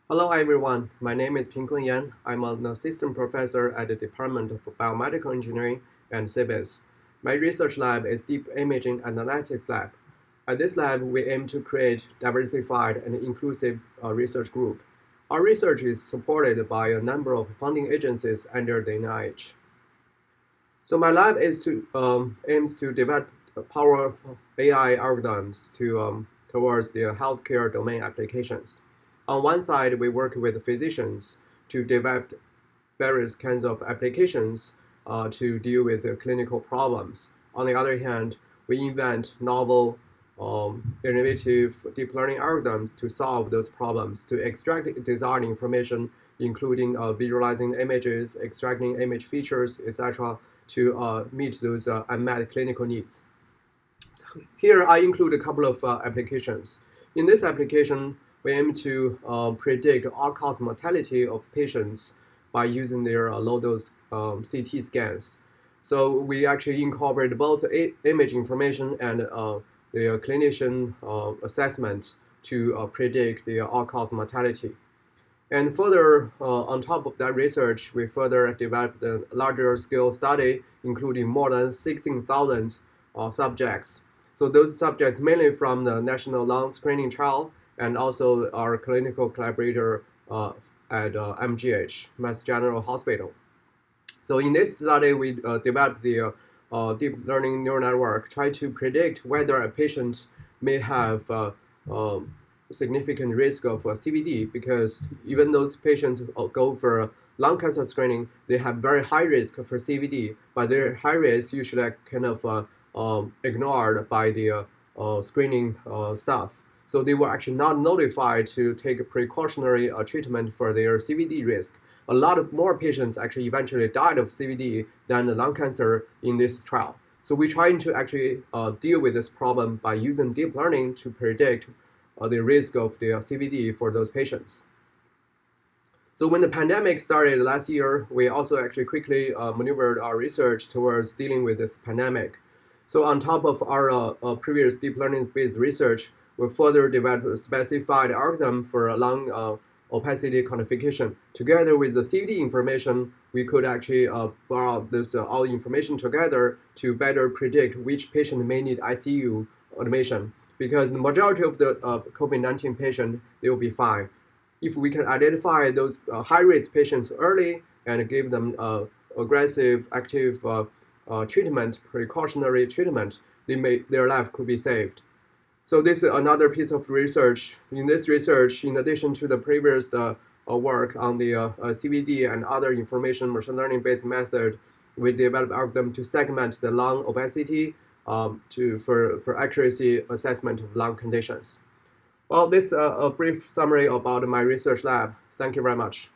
Hello everyone, my name is Pingkun. I'm an assistant professor at the Department of Biomedical Engineering and CBIS. My research lab is Deep Imaging Analytics Lab. At this lab, we aim to create diversified and inclusive research group. Our research is supported by a number of funding agencies under the NIH. So my lab aims to develop powerful AI algorithms towards the healthcare domain applications. On one side, we work with physicians to develop various kinds of applications to deal with the clinical problems. On the other hand, we invent novel, innovative deep learning algorithms to solve those problems, to extract desired information, including visualizing images, extracting image features, etc., to meet those unmet clinical needs. So here I include a couple of applications. In this application, we aim to predict all-cause mortality of patients by using their low-dose CT scans. So we actually incorporate both image information and the clinician assessment to predict the all-cause mortality. And further, on top of that research, we further developed a larger scale study, including more than 16,000 subjects. So those subjects mainly from the National Lung Screening Trial and also our clinical collaborator at MGH, Mass General Hospital. So in this study, we developed the deep learning neural network, try to predict whether a patient may have significant risk of CVD, because even those patients go for lung cancer screening, they have very high risk for CVD, but their high risk usually kind of ignored by the screening staff. So they were actually not notified to take a precautionary treatment for their CVD risk. A lot of more patients actually eventually died of CVD than the lung cancer in this trial. So we're trying to actually deal with this problem by using deep learning to predict the risk of the CVD for those patients. So when the pandemic started last year, we also actually quickly maneuvered our research towards dealing with this pandemic. So on top of our previous deep learning-based research, we further developed a specified algorithm for lung opacity quantification. Together with the CVD information, we could actually borrow this all information together to better predict which patient may need ICU admission. Because the majority of the COVID-19 patients, they will be fine. If we can identify those high-risk patients early and give them aggressive, active treatment, precautionary treatment, their life could be saved. So this is another piece of research. In this research, in addition to the previous work on the CVD and other information machine learning-based method, we developed algorithm to segment the lung opacity for accuracy assessment of lung conditions. Well, this is a brief summary about my research lab. Thank you very much.